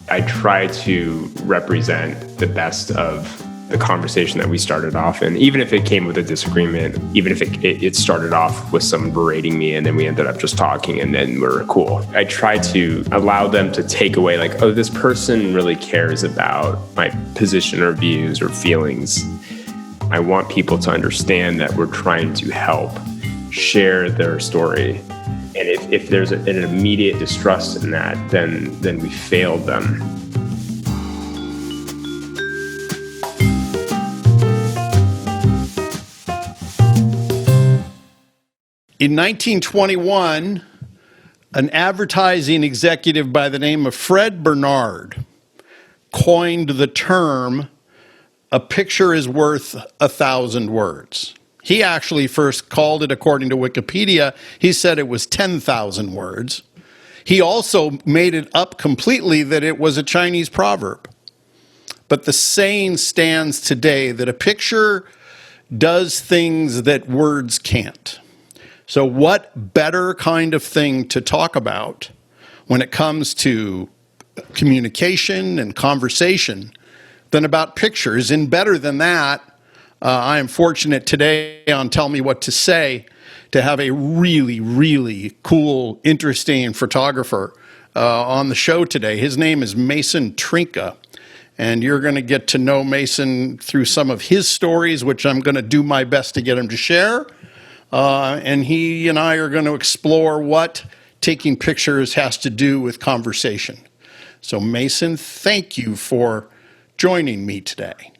I try to represent the best of the conversation that we started off in, even if it came with a disagreement, even if it started off with someone berating me and then we ended up just talking and then we're cool. I try to allow them to take away like, oh, this person really cares about my position or views or feelings. I want people to understand that we're trying to help share their story. And if there's an immediate distrust in that, then we failed them. In 1921, an advertising executive by the name of Fred Bernard coined the term, "A picture is worth 1,000 words." He actually first called it, according to Wikipedia, he said it was 10,000 words. He also made it up completely that it was a Chinese proverb. But the saying stands today that a picture does things that words can't. So what better kind of thing to talk about when it comes to communication and conversation than about pictures? And better than that, I am fortunate today on Tell Me What to Say to have a really, really cool, interesting photographer on the show today. His name is Mason Trinca. And you're going to get to know Mason through some of his stories, which I'm going to do my best to get him to share. And he and I are going to explore what taking pictures has to do with conversation. So Mason, thank you for joining me today.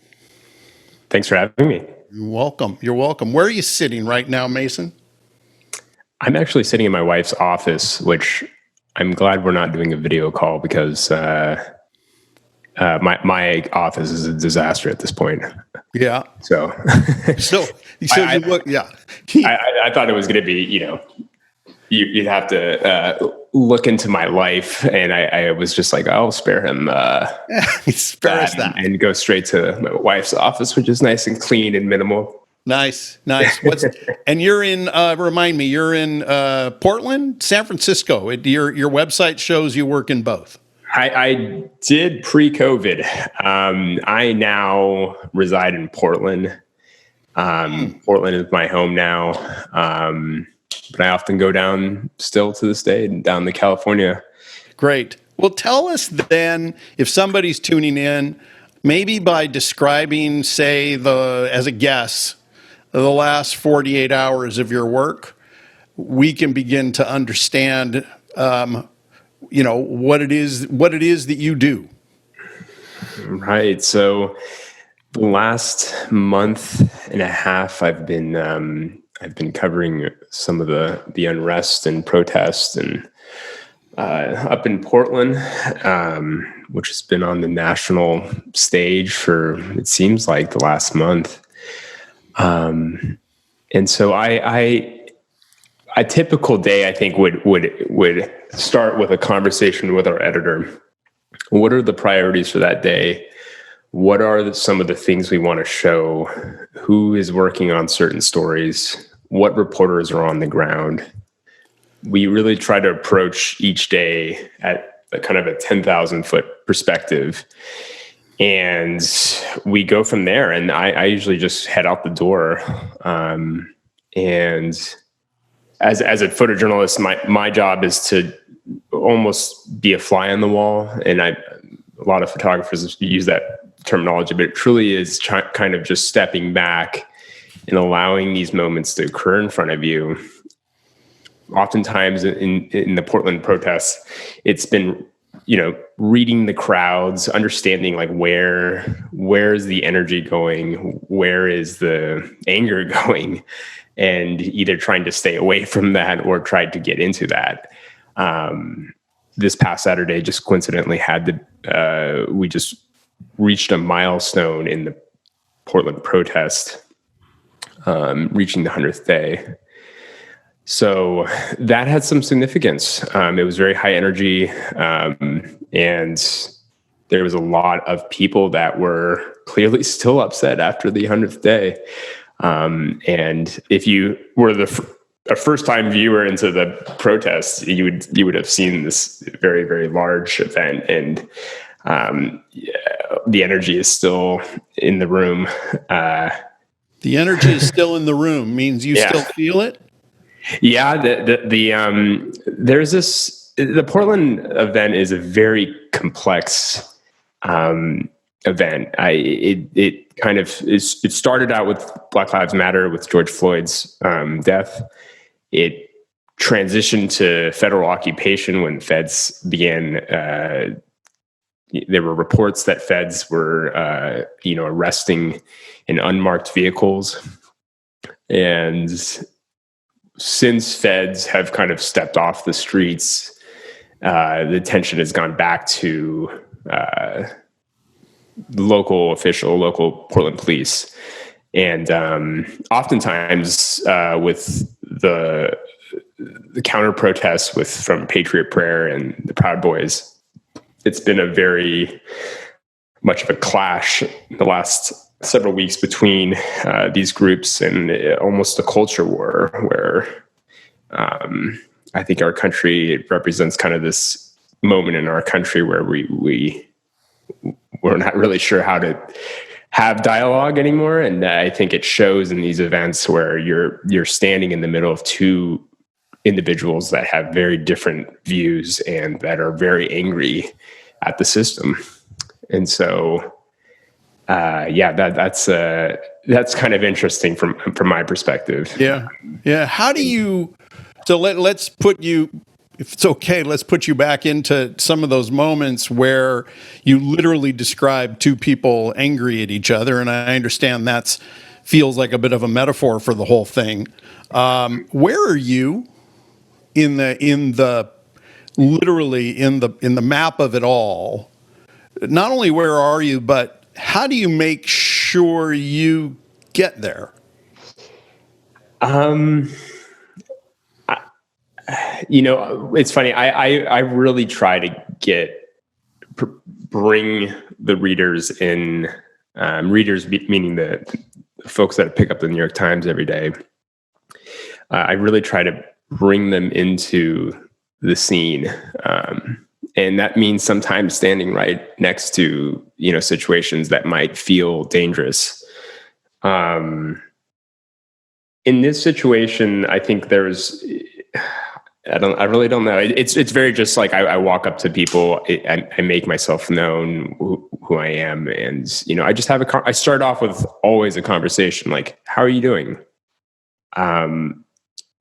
Thanks for having me. You're welcome. You're welcome. Where are you sitting right now, Mason? I'm actually sitting in my wife's office, which I'm glad we're not doing a video call because my office is a disaster at this point. Yeah. So you look, yeah. I thought it was going to be, you'd have to look into my life, and I was just like, I'll spare him spare us that and go straight to my wife's office, which is nice and clean and minimal. Nice. And you're in, remind me, you're in Portland, San Francisco. Your website shows you work in both. I did pre-COVID. I now reside in Portland. Portland is my home now. But I often go down still to this day, down to California. Great. Well, tell us then, if somebody's tuning in, maybe by describing, say, as a guess, the last 48 hours of your work, we can begin to understand what it is that you do. Right. So the last month and a half, I've been covering some of the unrest and protests and up in Portland, which has been on the national stage for, it seems like, the last month. And so a typical day, I think, would start with a conversation with our editor. What are the priorities for that day? What are some of the things we want to show? Who is working on certain stories? What reporters are on the ground? We really try to approach each day at a kind of a 10,000 foot perspective. And we go from there. And I usually just head out the door. And as a photojournalist, my job is to almost be a fly on the wall. And a lot of photographers use that terminology, but it truly is kind of just stepping back and allowing these moments to occur in front of you. Oftentimes in the Portland protests, it's been, reading the crowds, understanding like where is the energy going, where is the anger going, and either trying to stay away from that or try to get into that. This past Saturday, just coincidentally, we just reached a milestone in the Portland protest, reaching the 100th day. So that had some significance. It was very high energy, and there was a lot of people that were clearly still upset after the 100th day. And if you were a first-time viewer into the protests, you would have seen this very, very large event. And Yeah, the energy is still in the room. The energy is still in the room means you Yeah. still feel it? Yeah, there's the Portland event is a very complex event. It kind of it started out with Black Lives Matter with George Floyd's death. It transitioned to federal occupation when feds began. There were reports that feds were arresting in unmarked vehicles, and since feds have kind of stepped off the streets, the tension has gone back to local Portland police. And oftentimes with the counter protests from Patriot Prayer and the Proud Boys, it's been a very much of a clash in the last several weeks between these groups, and almost a culture war where I think our country represents kind of this moment in our country where we're not really sure how to have dialogue anymore. And I think it shows in these events where you're standing in the middle of two individuals that have very different views and that are very angry at the system. And so, that's kind of interesting from my perspective. Yeah. Yeah. How do you, so let's put you, if it's okay, let's put you back into some of those moments where you literally describe two people angry at each other. And I understand that's feels like a bit of a metaphor for the whole thing. Where are you in the literally in the map of it all? Not only where are you, but how do you make sure you get there? It's funny. I really try to bring the readers in, readers meaning the folks that pick up the New York Times every day. I really try to bring them into the scene. And that means sometimes standing right next to, situations that might feel dangerous. In this situation, I think I really don't know. It's very just like I walk up to people, I make myself known who I am. And, I just I start off with always a conversation. Like, how are you doing?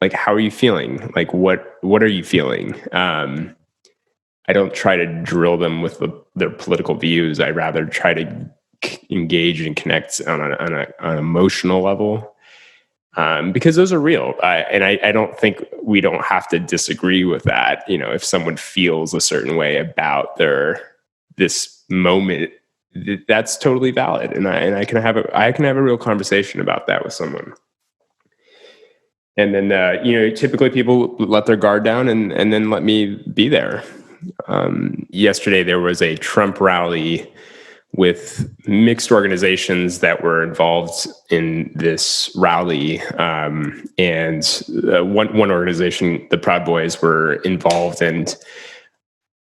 Like, how are you feeling? Like, what are you feeling? I don't try to drill them with their political views. I rather try to engage and connect on an emotional level, because those are real. I don't think we don't have to disagree with that. If someone feels a certain way about this moment, that's totally valid, and I can have a real conversation about that with someone. And then typically people let their guard down and then let me be there. Yesterday there was a Trump rally with mixed organizations that were involved in this rally. And one organization, the Proud Boys, were involved, and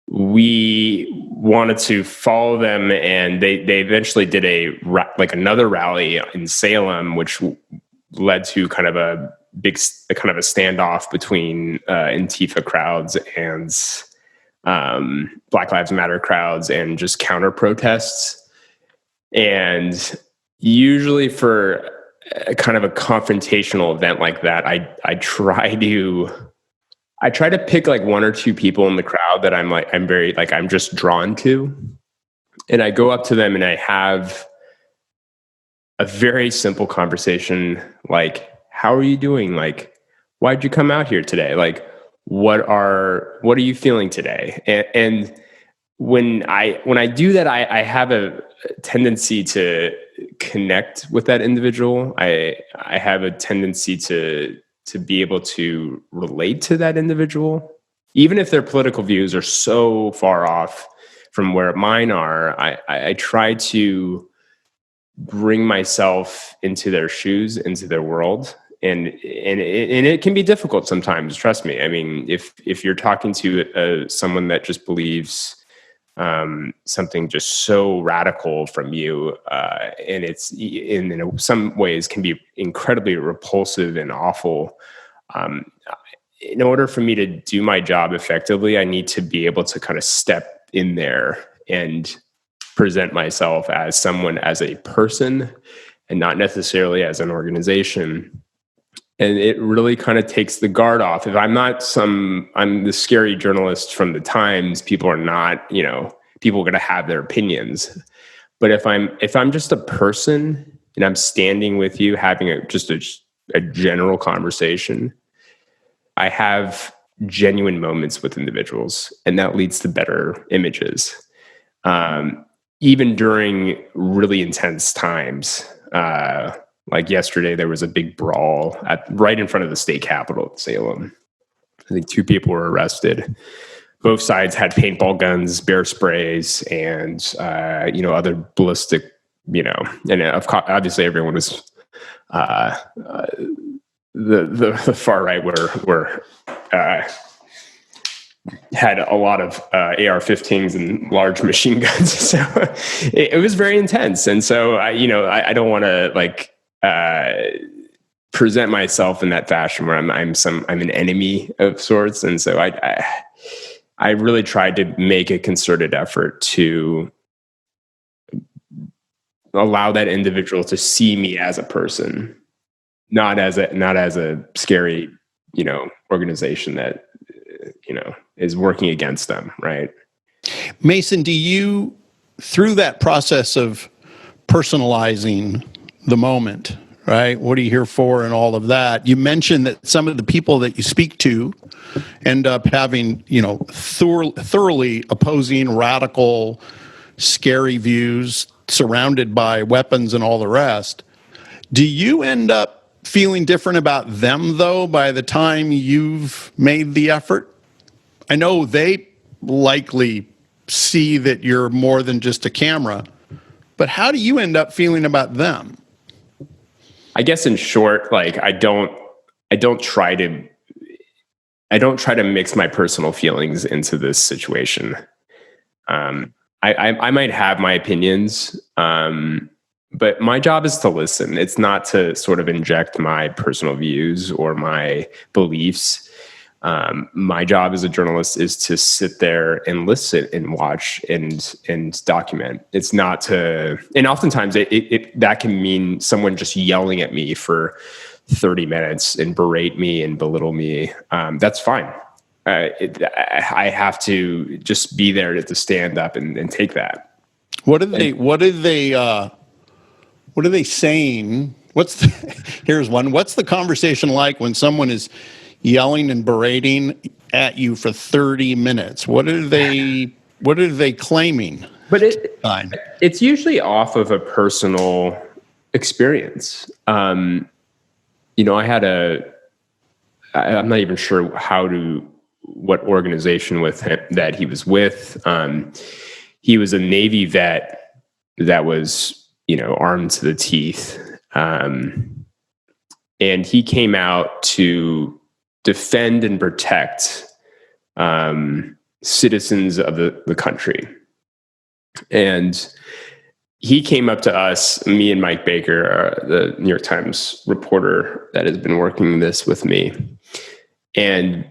we wanted to follow them. And they eventually did another rally in Salem, which led to kind of a standoff between Antifa crowds and Black Lives Matter crowds and just counter protests. And usually for a kind of a confrontational event like that, I try to pick like one or two people in the crowd that I'm just drawn to. And I go up to them and I have a very simple conversation. Like, how are you doing? Like, why'd you come out here today? Like, what are you feeling today? And when I do that, I have a tendency to connect with that individual. I have a tendency to be able to relate to that individual, even if their political views are so far off from where mine are. I try to bring myself into their shoes, into their world. And it can be difficult sometimes. Trust me. I mean, if you're talking to someone that just believes something just so radical from you, and it's in some ways can be incredibly repulsive and awful. Um, in order for me to do my job effectively, I need to be able to kind of step in there and present myself as someone, as a person, and not necessarily as an organization. And it really kind of takes the guard off. If I'm the scary journalist from the Times, people are not, people are going to have their opinions. But if I'm just a person and I'm standing with you, having a general conversation, I have genuine moments with individuals, and that leads to better images. Even during really intense times, like yesterday, there was a big brawl right in front of the state capitol at Salem. I think 2 people were arrested. Both sides had paintball guns, bear sprays, and other ballistic, and obviously everyone was the far right were had a lot of AR-15s and large machine guns, so it was very intense. And so I don't want to present myself in that fashion where I'm an enemy of sorts. And so I really tried to make a concerted effort to allow that individual to see me as a person, not as a scary, organization that, is working against them. Right. Mason, do you, through that process of personalizing the moment, right? What are you here for and all of that? You mentioned that some of the people that you speak to end up having, thoroughly opposing, radical, scary views, surrounded by weapons and all the rest. Do you end up feeling different about them, though, by the time you've made the effort? I know they likely see that you're more than just a camera, but how do you end up feeling about them? I guess in short, I don't try to mix my personal feelings into this situation. I might have my opinions, but my job is to listen. It's not to sort of inject my personal views or my beliefs. My job as a journalist is to sit there and listen and watch and document. It's not to, and oftentimes that can mean someone just yelling at me for 30 minutes and berate me and belittle me. That's fine. I have to just be there to stand up and take that. What are they saying? Here's one. What's the conversation like when someone is yelling and berating at you for 30 minutes? What are they claiming? But it's usually off of a personal experience. I'm not even sure what organization with him that he was with. He was a Navy vet that was, armed to the teeth. And he came out to defend and protect citizens of the country. And he came up to us, me and Mike Baker, the New York Times reporter that has been working this with me, and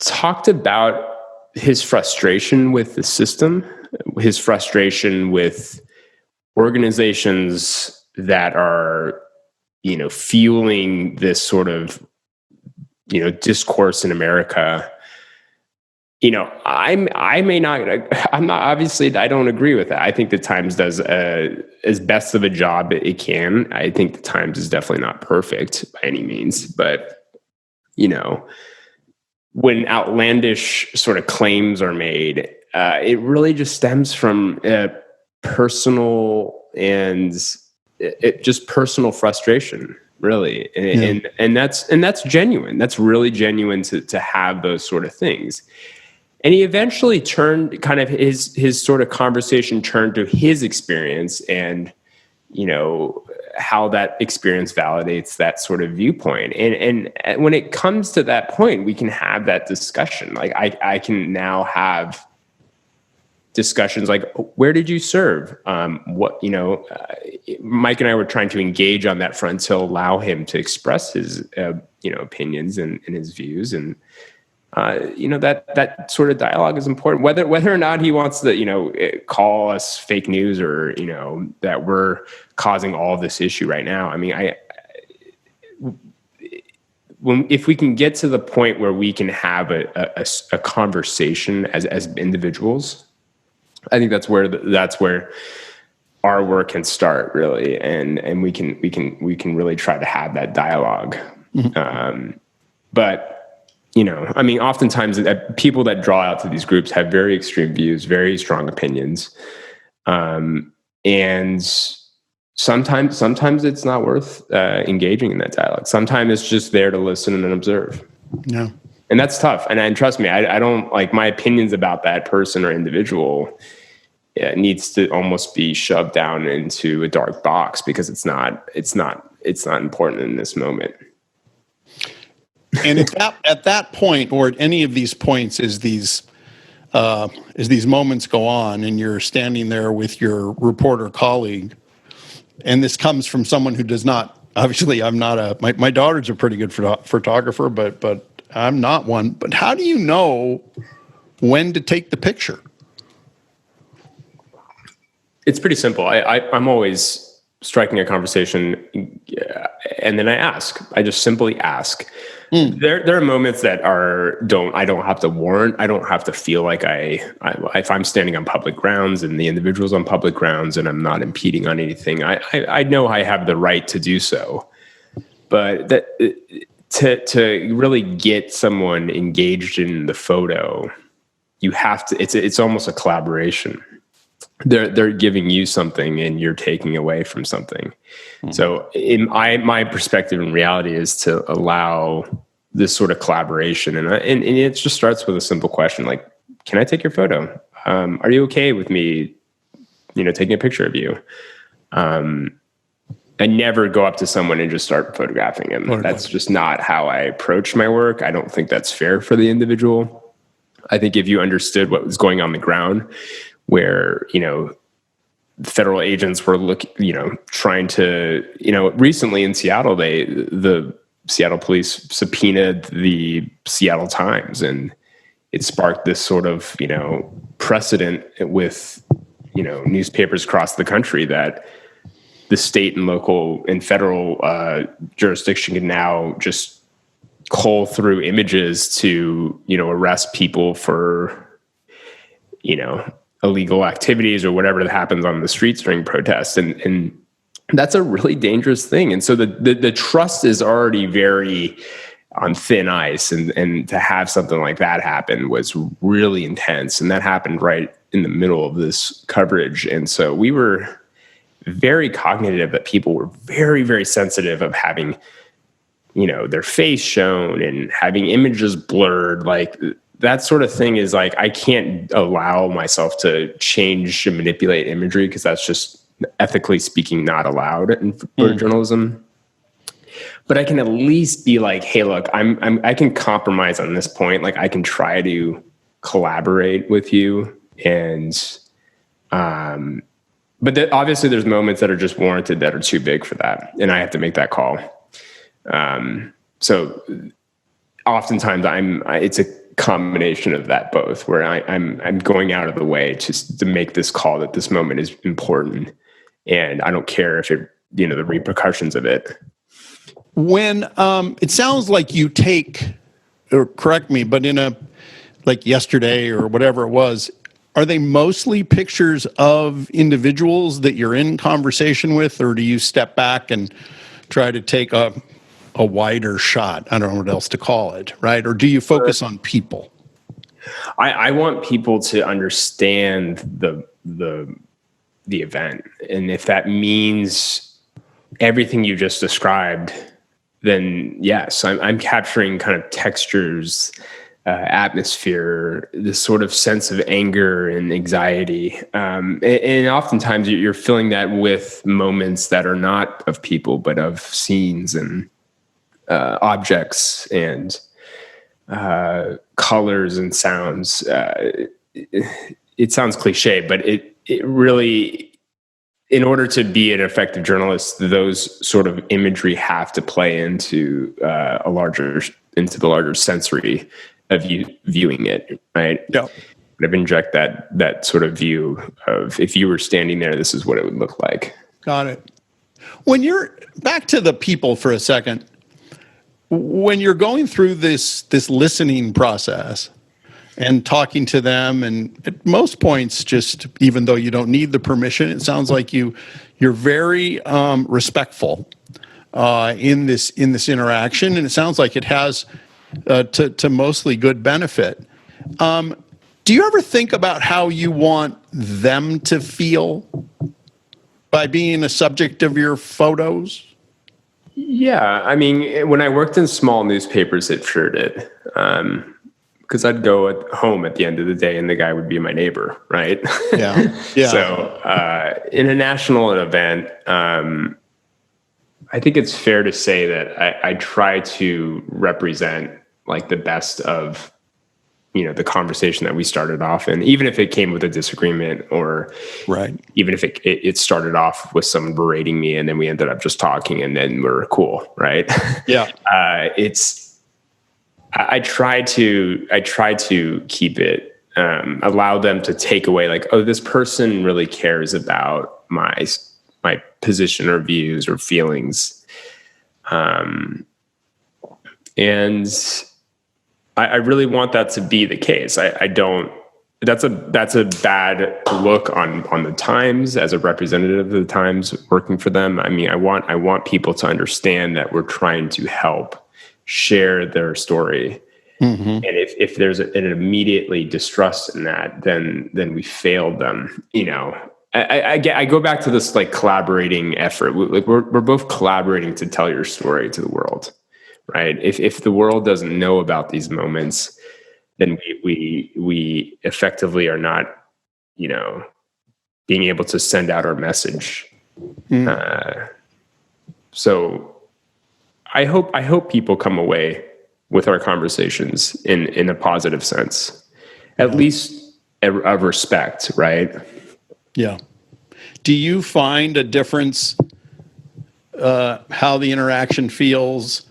talked about his frustration with the system, his frustration with organizations that are, fueling this sort of, discourse in America. I don't agree with that. I think the Times does as best of a job it can. I think the Times is definitely not perfect by any means, but when outlandish sort of claims are made, it really just stems from personal and just personal frustration, really. And that's genuine. That's really genuine to have those sort of things. And he eventually turned kind of his sort of conversation turned to his experience and, how that experience validates that sort of viewpoint. And when it comes to that point, we can have that discussion. Like I can now have discussions like, where did you serve? Mike and I were trying to engage on that front to allow him to express his, opinions and his views. And, that sort of dialogue is important, whether or not he wants to, call us fake news or, that we're causing all this issue right now. I mean, if we can get to the point where we can have a conversation as individuals, I think that's where our work can start, really, and we can really try to have that dialogue. Mm-hmm. But oftentimes people that draw out to these groups have very extreme views, very strong opinions, and sometimes it's not worth engaging in that dialogue. Sometimes it's just there to listen and observe. Yeah. And that's tough. And trust me, I don't like my opinions about that person or individual. It needs to almost be shoved down into a dark box because it's not important in this moment. And at that point, or at any of these points, as these moments go on, and you're standing there with your reporter colleague, and this comes from someone who does not. Obviously, I'm not my daughter's a pretty good photographer, but I'm not one. But how do you know when to take the picture? It's pretty simple. I'm always striking a conversation, and then I just simply ask. There are moments that I don't have to warrant. I don't have to feel like if I'm standing on public grounds and the individual's on public grounds and I'm not impeding on anything, I know I have the right to do so. But to really get someone engaged in the photo, you have to. It's almost a collaboration. They're giving you something and you're taking away from something. Mm-hmm. So my perspective in reality is to allow this sort of collaboration. And it just starts with a simple question, like, can I take your photo? Are you okay with me, taking a picture of you? I never go up to someone and just start photographing them. That's just not how I approach my work. I don't think that's fair for the individual. I think if you understood what was going on the ground, where, federal agents were trying to, recently in Seattle, the Seattle police subpoenaed the Seattle Times, and it sparked this sort of, precedent with, newspapers across the country that the state and local and federal jurisdiction can now just cull through images to, arrest people for, illegal activities or whatever that happens on the streets during protests. And that's a really dangerous thing. And so the trust is already very on thin ice. And to have something like that happen was really intense. And that happened right in the middle of this coverage. And so we were very cognitive that people were very, very sensitive of having, their face shown and having images blurred. Like, that sort of thing is like, I can't allow myself to change and manipulate imagery because that's just ethically speaking not allowed in photojournalism. But I can at least be like, hey, look, I can compromise on this point. Like, I can try to collaborate with you, and but obviously there's moments that are just warranted that are too big for that, and I have to make that call. So oftentimes it's a combination of that both, where I'm going out of the way to make this call that this moment is important, and I don't care if it, the repercussions of it. When it sounds like you take, or correct me, but like yesterday or whatever it was, are they mostly pictures of individuals that you're in conversation with, or do you step back and try to take a wider shot? I don't know what else to call it, right? Or do you focus on people? I want people to understand the event. And if that means everything you just described, then yes, I'm capturing kind of textures, atmosphere, this sort of sense of anger and anxiety. And oftentimes you're filling that with moments that are not of people, but of scenes and objects and colors and sounds. it sounds cliche, but it really, in order to be an effective journalist, those sort of imagery have to play into the larger sensory of you viewing it, right? Yeah. Kind of inject that sort of view of, if you were standing there, this is what it would look like. Got it. When you're back to the people for a second, when you're going through this listening process and talking to them, and at most points, just even though you don't need the permission, it sounds like you're very respectful in this interaction, and it sounds like it has to mostly good benefit. Do you ever think about how you want them to feel by being a subject of your photos? Yeah, I mean, when I worked in small newspapers, it sure did. Because I'd go at home at the end of the day and the guy would be my neighbor, right? Yeah. Yeah. So in a national event, I think it's fair to say that I try to represent like the best of, the conversation that we started off in, even if it came with a disagreement, or Right. even if it started off with someone berating me and then we ended up just talking and then we're cool, right? Yeah. I try to keep it, allow them to take away like, oh, this person really cares about my position or views or feelings. And I really want that to be the case. I don't, that's a bad look on the Times as a representative of the Times working for them. I mean, I want people to understand that we're trying to help share their story. Mm-hmm. And if there's an immediately distrust in that, then we failed them. I go back to this like collaborating effort. We're both collaborating to tell your story to the world, right? If the world doesn't know about these moments, then we effectively are not, being able to send out our message. So I hope people come away with our conversations in a positive sense, at least of respect, right? Yeah. Do you find a difference how the interaction feels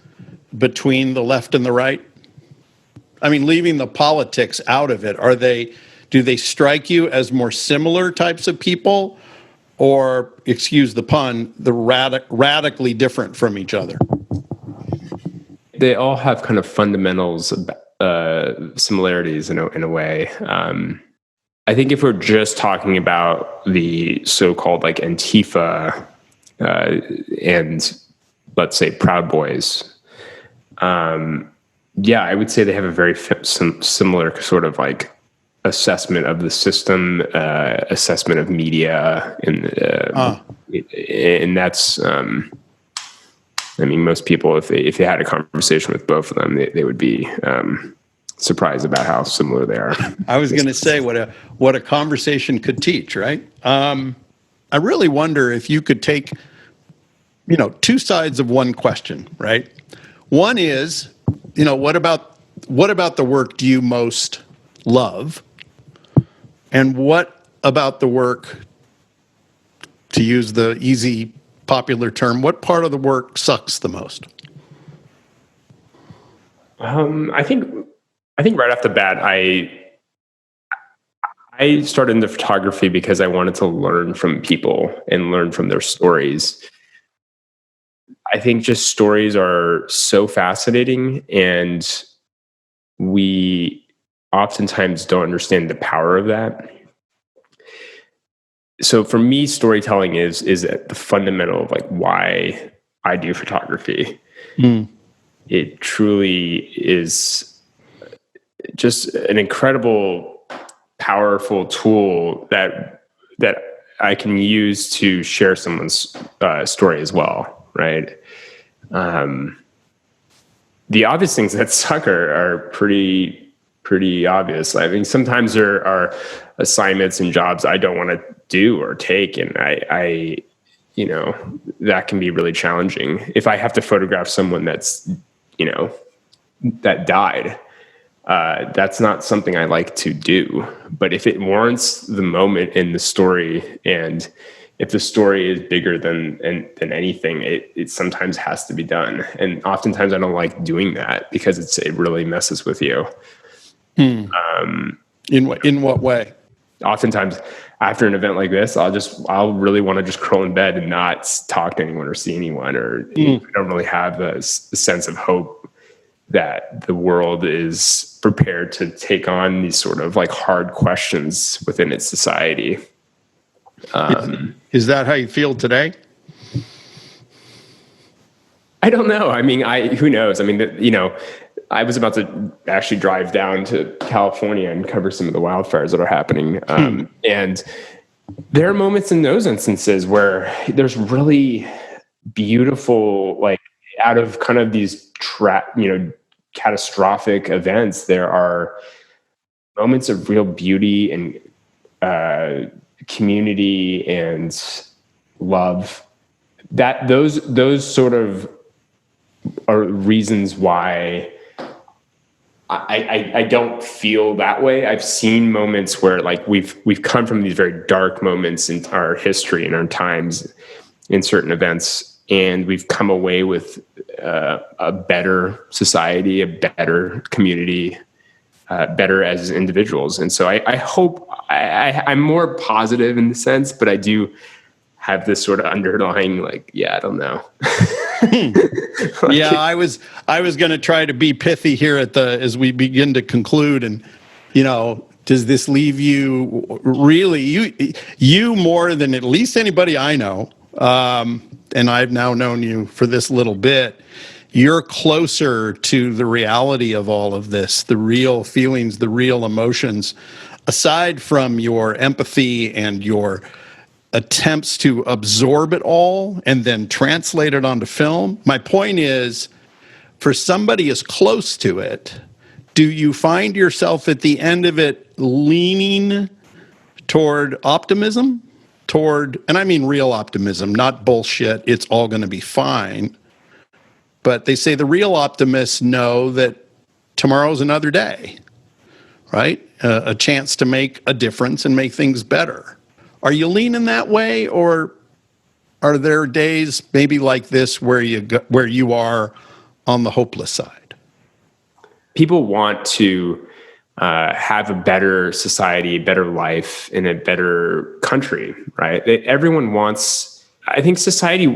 between the left and the right? I mean, leaving the politics out of it, do they strike you as more similar types of people, or, excuse the pun, radically different from each other? They all have kind of fundamentals, similarities in a way. I think if we're just talking about the so-called like Antifa and let's say Proud Boys, I would say they have a very similar sort of like assessment of the system, assessment of media, and that's. I mean, most people, if they had a conversation with both of them, they would be surprised about how similar they are. I was going to say what a conversation could teach, right? I really wonder if you could take, two sides of one question, right? One is, what about the work do you most love, and what about the work, to use the easy popular term, what part of the work sucks the most? I think right off the bat, I started into photography because I wanted to learn from people and learn from their stories. I think just stories are so fascinating, and we oftentimes don't understand the power of that. So for me, storytelling is at the fundamental of like why I do photography. It truly is just an incredible, powerful tool that I can use to share someone's story as well, right? The obvious things that suck are pretty obvious. I mean, sometimes there are assignments and jobs I don't want to do or take, and I that can be really challenging. If I have to photograph someone that's that died, That's not something I like to do. But if it warrants the moment in the story, and if the story is bigger than anything, it sometimes has to be done. And oftentimes I don't like doing that because it really messes with you. In what way? Oftentimes after an event like this, I'll really want to just curl in bed and not talk to anyone or see anyone, or I don't really have a sense of hope that the world is prepared to take on these sort of like hard questions within its society. Is that how you feel today? I don't know. I mean, who knows? I mean, I was about to actually drive down to California and cover some of the wildfires that are happening. And there are moments in those instances where there's really beautiful, like out of kind of these catastrophic events, there are moments of real beauty and community and love. That those sort of are reasons why I don't feel that way. I've seen moments where like we've come from these very dark moments in our history and our times in certain events, and we've come away with a better society, a better community, better as individuals. And so I hope I'm more positive in the sense, but I do have this sort of underlying, like, I don't know. Yeah, I was going to try to be pithy here as we begin to conclude, and does this leave you really you more than at least anybody I know, and I've now known you for this little bit. You're closer to the reality of all of this, the real feelings, the real emotions, aside from your empathy and your attempts to absorb it all and then translate it onto film. My point is, for somebody as close to it, do you find yourself at the end of it leaning toward optimism? And I mean real optimism, not bullshit, it's all going to be fine. But they say the real optimists know that tomorrow's another day, right? A chance to make a difference and make things better. Are you leaning that way, or are there days maybe like this where you are on the hopeless side? People want to have a better society, a better life, in a better country, right? Everyone wants. I think society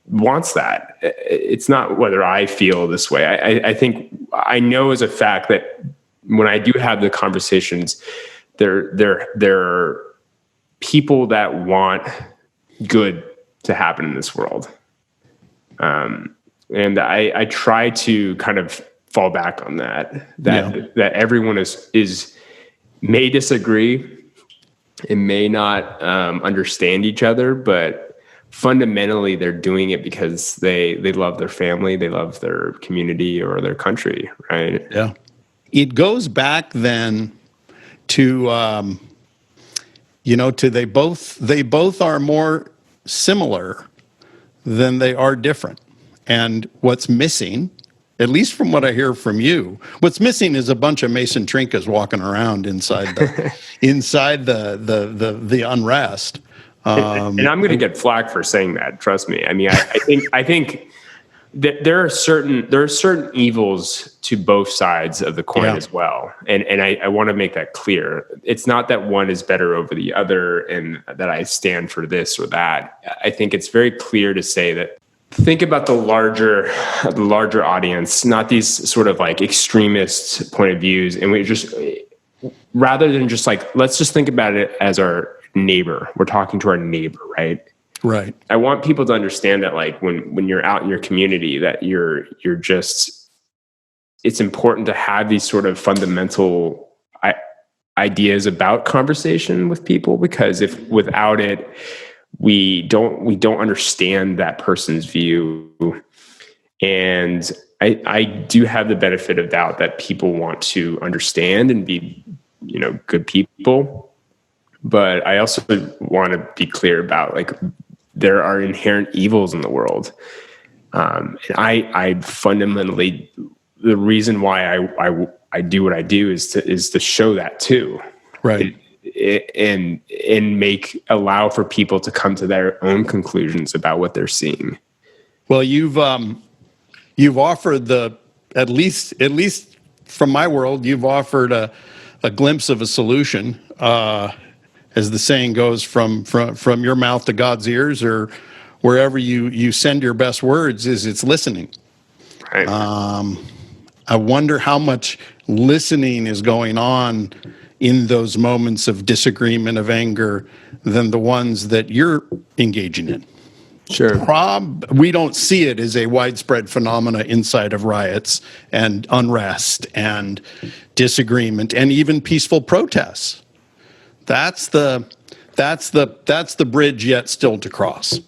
wants that. It's not whether I feel this way. I think I know as a fact that when I do have the conversations, there are people that want good to happen in this world. And I try to kind of fall back on that everyone is may disagree and may not understand each other, but fundamentally they're doing it because they love their family, they love their community or their country, right? Yeah. It goes back then to they both are more similar than they are different. And what's missing, at least from what I hear from you, what's missing is a bunch of Mason Trincas walking around inside the unrest. And I'm going to get flack for saying that. Trust me. I mean, I think that there are certain evils to both sides of the coin as well. And I want to make that clear. It's not that one is better over the other and that I stand for this or that. I think it's very clear to say that think about the larger audience, not these sort of like extremist point of views. And we just, rather than just like, let's just think about it as our neighbor. We're talking to our neighbor, right? Right. I want people to understand that, like, when you're out in your community, that you're just, it's important to have these sort of fundamental ideas about conversation with people, because if without it, we don't understand that person's view. And I do have the benefit of doubt that people want to understand and be, good people. But I also want to be clear about, like, there are inherent evils in the world. And I fundamentally, the reason why I do what I do is to show that too. Right. And allow for people to come to their own conclusions about what they're seeing. Well, you've offered at least from my world, you've offered a glimpse of a solution, as the saying goes, from your mouth to God's ears, or wherever you send your best words, is it's listening. Right. I wonder how much listening is going on in those moments of disagreement, of anger, than the ones that you're engaging in. Sure. We don't see it as a widespread phenomena inside of riots and unrest and disagreement and even peaceful protests. That's the bridge yet still to cross.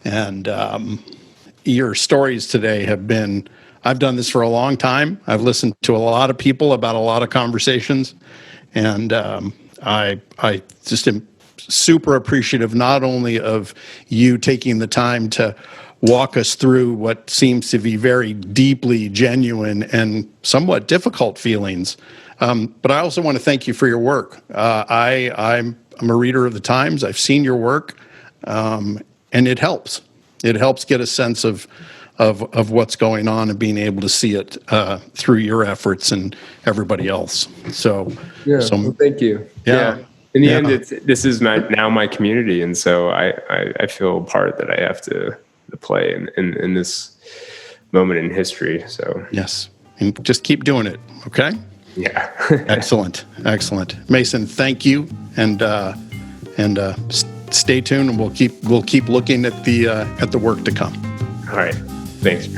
And your stories today have been, I've done this for a long time. I've listened to a lot of people about a lot of conversations. And I just am super appreciative not only of you taking the time to walk us through what seems to be very deeply genuine and somewhat difficult feelings, but I also want to thank you for your work. I'm a reader of the Times. I've seen your work, and it helps. It helps get a sense of what's going on and being able to see it through your efforts and everybody else. So, well, thank you. Yeah. In the end, this is my community, and so I feel a part that I have to play in this moment in history. So yes, and just keep doing it. Okay. Yeah. Excellent. Mason, thank you, and stay tuned, and we'll keep looking at the work to come. All right. Thanks.